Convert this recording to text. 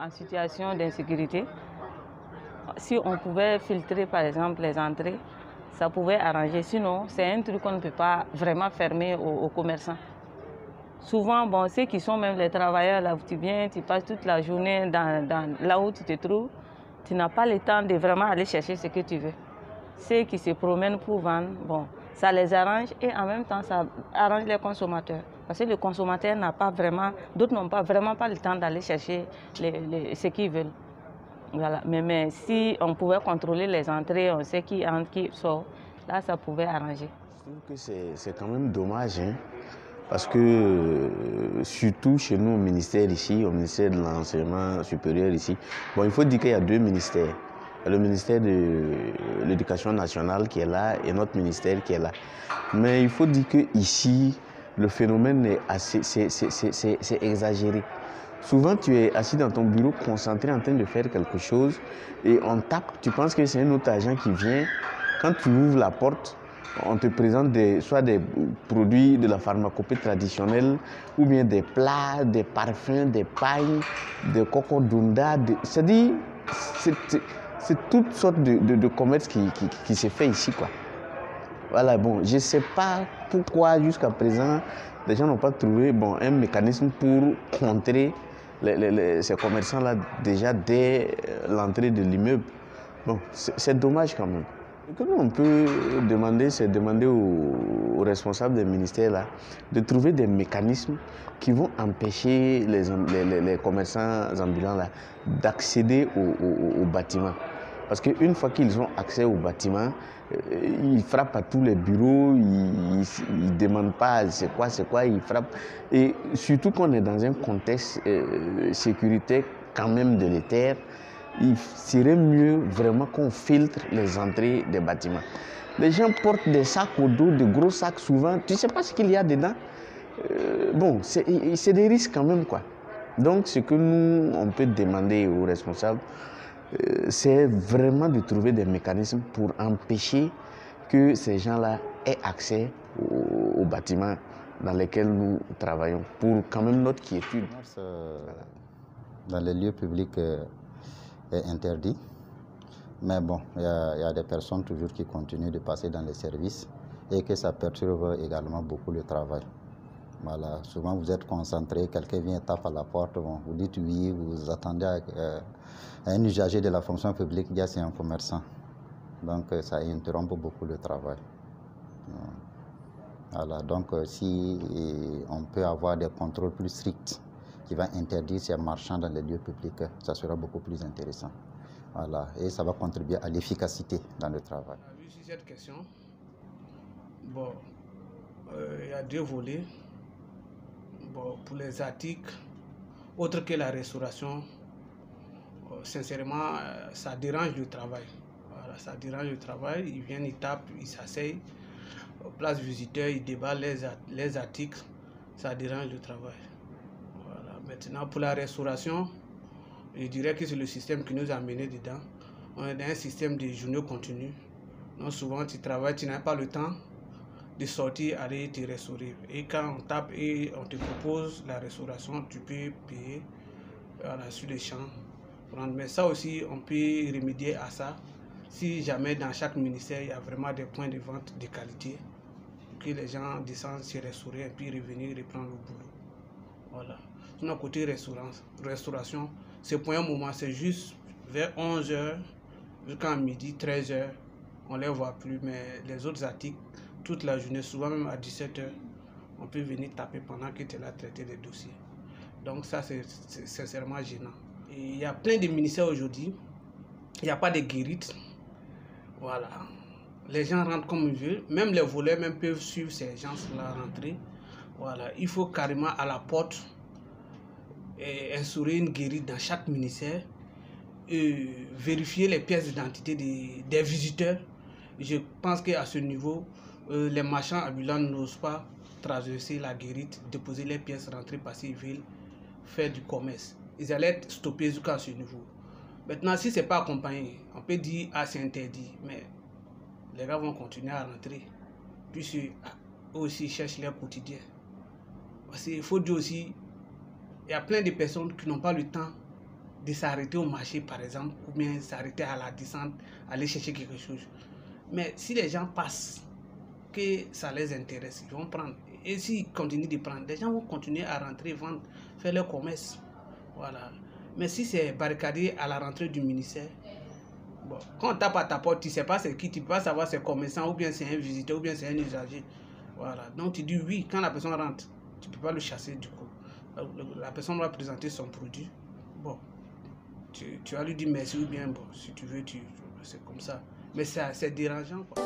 en situation d'insécurité, si on pouvait filtrer par exemple les entrées, ça pouvait arranger. Sinon, c'est un truc qu'on ne peut pas vraiment fermer aux commerçants. Souvent, bon, ceux qui sont même les travailleurs, là où tu viens, tu passes toute la journée là où tu te trouves, tu n'as pas le temps de vraiment aller chercher ce que tu veux. Ceux qui se promènent pour vendre, bon, ça les arrange et en même temps, ça arrange les consommateurs. Parce que le consommateur n'a pas vraiment, d'autres n'ont pas vraiment pas le temps d'aller chercher ce qu'ils veulent. Voilà. Mais si on pouvait contrôler les entrées, on sait qui entre, qui sort, là, ça pouvait arranger. Je trouve que c'est quand même dommage, hein, parce que surtout chez nous au ministère ici, au ministère de l'enseignement supérieur ici, bon, il faut dire qu'il y a deux ministères. Il y a le ministère de l'Éducation nationale qui est là et notre ministère qui est là. Mais il faut dire qu'ici, le phénomène est assez, c'est exagéré. Souvent, tu es assis dans ton bureau, concentré en train de faire quelque chose et on tape, tu penses que c'est un autre agent qui vient. Quand tu ouvres la porte, on te présente soit des produits de la pharmacopée traditionnelle ou bien des plats, des parfums, des pailles, des cocodunda. C'est-à-dire, c'est toutes sortes de commerce qui se fait ici, quoi. Voilà, bon, je ne sais pas pourquoi jusqu'à présent, les gens n'ont pas trouvé un mécanisme pour contrer ces commerçants-là déjà dès l'entrée de l'immeuble. Bon, c'est dommage quand même. Ce que nous, on peut demander, c'est demander aux responsables des ministères là, de trouver des mécanismes qui vont empêcher les commerçants ambulants là, d'accéder aux bâtiments. Parce qu'une fois qu'ils ont accès aux bâtiments, ils frappent à tous les bureaux, ils ne demandent pas c'est quoi, ils frappent. Et surtout qu'on est dans un contexte sécuritaire quand même délétère, il serait mieux vraiment qu'on filtre les entrées des bâtiments. Les gens portent des sacs au dos, de gros sacs souvent, tu ne sais pas ce qu'il y a dedans. Bon, c'est des risques quand même, quoi. Donc ce que nous, on peut demander aux responsables, c'est vraiment de trouver des mécanismes pour empêcher que ces gens-là aient accès aux bâtiments dans lesquels nous travaillons, pour quand même notre quiétude. Dans les lieux publics est interdit, mais bon, il y a des personnes toujours qui continuent de passer dans les services et que ça perturbe également beaucoup le travail. Voilà, souvent vous êtes concentré, quelqu'un vient taper à la porte, bon, vous dites oui, vous attendez un usager de la fonction publique, dit c'est un commerçant. Donc ça interrompt beaucoup le travail. Voilà, donc si on peut avoir des contrôles plus stricts qui vont interdire ces marchands dans les lieux publics, ça sera beaucoup plus intéressant. Voilà, et ça va contribuer à l'efficacité dans le travail. Vu sur cette question, bon, il y a deux volets. Bon, pour les articles, autres que la restauration, sincèrement, ça dérange le travail. Voilà, ça dérange le travail. Ils viennent, ils tapent, ils s'asseyent. Place visiteur, ils déballent les articles. Ça dérange le travail. Voilà. Maintenant, pour la restauration, je dirais que c'est le système qui nous a menés dedans. On est dans un système de journée continue. Donc souvent, tu travailles, tu n'as pas le temps de sortir, aller te restaurer. Et quand on tape et on te propose la restauration, tu peux payer sur les champs. Mais ça aussi, on peut remédier à ça si jamais dans chaque ministère, il y a vraiment des points de vente de qualité, que les gens descendent se restaurer et puis revenir reprendre le boulot. Voilà. Sinon, côté restauration, c'est pour un moment, c'est juste vers 11h jusqu'à midi, 13h, on ne les voit plus, mais les autres articles, toute la journée, souvent même à 17h, on peut venir taper pendant que tu es là à traiter des dossiers. Donc ça, c'est sincèrement gênant. Et il y a plein de ministères aujourd'hui, il n'y a pas de guérites. Voilà. Les gens rentrent comme ils veulent, même les voleurs même peuvent suivre ces gens-là rentrer. Voilà. Il faut carrément à la porte instaurer une guérite dans chaque ministère, vérifier les pièces d'identité des visiteurs. Je pense qu'à ce niveau, les marchands ambulants n'osent pas traverser la guérite, déposer les pièces, rentrer, passer, ils veulent faire du commerce. Ils allaient être stoppés jusqu'à ce niveau. Maintenant, si ce n'est pas accompagné, on peut dire ah c'est interdit, mais les gars vont continuer à rentrer, puisque eux aussi cherchent leur quotidien. Parce qu'il faut dire aussi, il y a plein de personnes qui n'ont pas le temps de s'arrêter au marché, par exemple, ou bien s'arrêter à la descente, aller chercher quelque chose. Mais si les gens passent, que ça les intéresse, ils vont prendre. Et s'ils continuent de prendre, les gens vont continuer à rentrer, vendre, faire leur commerce. Voilà. Mais si c'est barricadé à la rentrée du ministère, bon, quand on tape à ta porte, tu ne sais pas c'est qui, tu ne peux pas savoir c'est commerçant, ou bien c'est un visiteur, ou bien c'est un usager. Voilà. Donc tu dis oui, quand la personne rentre, tu ne peux pas le chasser du coup. La personne va présenter son produit. Bon, tu vas lui dire merci, ou bien bon, si tu veux, c'est comme ça. Mais c'est dérangeant, quoi.